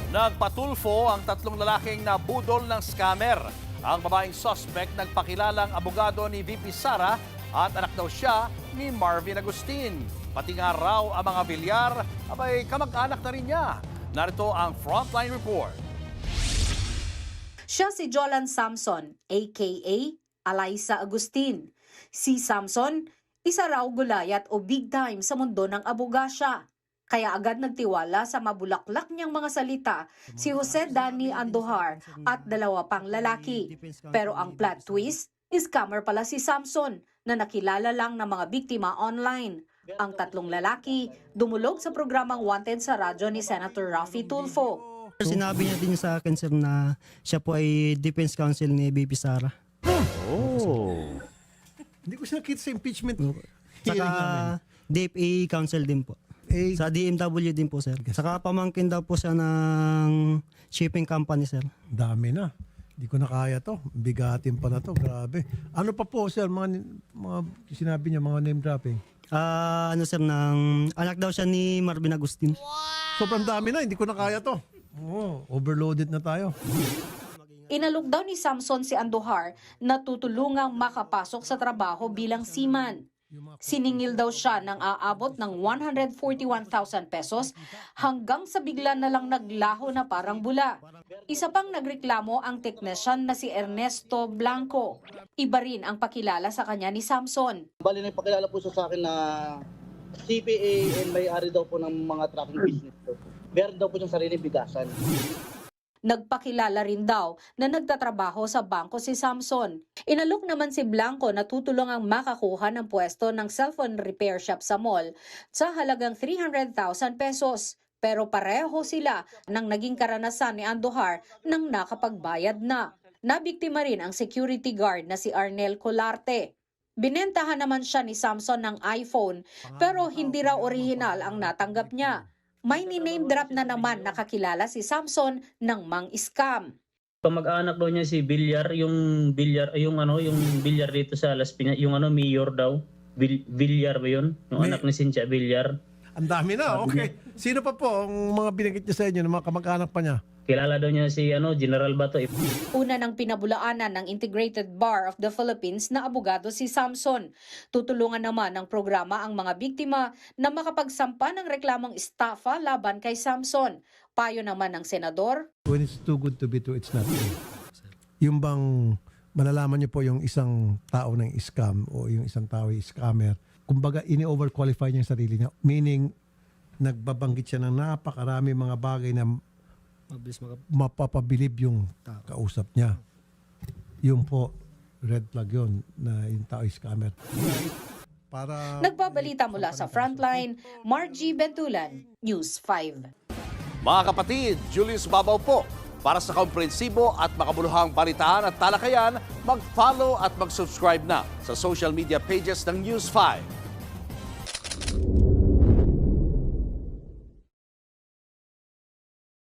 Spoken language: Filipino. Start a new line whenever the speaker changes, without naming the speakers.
Nagpatulfo ang tatlong lalaking nabudol ng scammer. Ang babaeng suspect nagpakilalang abogado ni VP Sara at anak daw siya ni Marvin Agustin. Pati nga raw ang mga bilyar, abay kamag-anak na rin niya. Narito ang Frontline Report.
Siya si Jolan Samson, aka Alaysa Agustin. Si Samson, isa raw gulayat o big time sa mundo ng abogasya. Kaya agad nagtiwala sa mabulaklak niyang mga salita si Jose Danny Andujar at dalawa pang lalaki. Pero ang plot twist, scammer pala si Samson na nakilala lang ng mga biktima online. Ang tatlong lalaki dumulog sa programang Wanted sa radyo ni Senator Raffy Tulfo.
Sinabi niya din sa akin, sir, na siya po ay defense counsel ni VP Sara.
Hindi ko siya nakita sa impeachment.
Saka DFA counsel din po. Sa DMW din po, sir. Saka pamangkin daw po siya ng shipping company, sir.
Dami na. Hindi ko na kaya to. Bigatin pa na to. Grabe. Ano pa po, sir? Mga sinabi niya, mga name dropping.
Sir, anak daw siya ni Marvin Agustin.
Sobrang dami na. Hindi ko na kaya to. Overloaded na tayo.
Inalok daw ni Samson si Andujar na tutulungang makapasok sa trabaho bilang seaman. Siningil daw siya ng aabot ng 141,000 pesos hanggang sa bigla na lang naglaho na parang bula. Isa pang nagreklamo ang teknesyan na si Ernesto Blanco. Iba rin ang pakilala sa kanya ni Samson.
Bali na ipakilala po siya sa akin na CPA and may-ari daw po ng mga trucking business po. Meron daw po siyang sariling bigasan.
Nagpakilala rin daw na nagtatrabaho sa bangko si Samson. Inalok naman si Blanco na tutulungang makakuha ng pwesto ng cellphone repair shop sa mall sa halagang 300,000 pesos. Pero pareho sila nang naging karanasan ni Andujar nang nakapagbayad na. Nabiktima rin ang security guard na si Arnel Colarte. Binentahan naman siya ni Samson ng iPhone pero hindi raw orihinal ang natanggap niya. May ni-name drop na naman nakakilala si Samson ng mang-scam.
Kamag-anak daw niya si Villar, yung Villar dito sa Las Piñas, yung mayor daw. Villar ba yun? Yung anak ni Cynthia Villar.
Ang dami na. Okay. Sino pa po ang mga binanggit niya sa inyo, ng mga kamag-anak pa niya?
Kilala daw niya si General Bato.
Una ng pinabulaanan ng Integrated Bar of the Philippines na abogado si Samson. Tutulungan naman ng programa ang mga biktima na makapagsampa ng reklamong estafa laban kay Samson. Payo naman ng senador.
When it's too good to be true, it's not true. Yung bang malalaman niyo po yung isang tao ng scam o yung isang tao yung scammer, kumbaga ini-overqualify niya yung sarili niya. Meaning, nagbabanggit siya ng napakarami mga bagay na mapapabilib yung kausap niya. Yung po, red flag yun na yung tao is scammer.
Nagbabalita mula sa Frontline, Margie Bentulan, News 5.
Mga kapatid, Julius Babaw po. Para sa komprehensibo at makabuluhang balitaan at talakayan, mag-follow at mag-subscribe na sa social media pages ng News 5.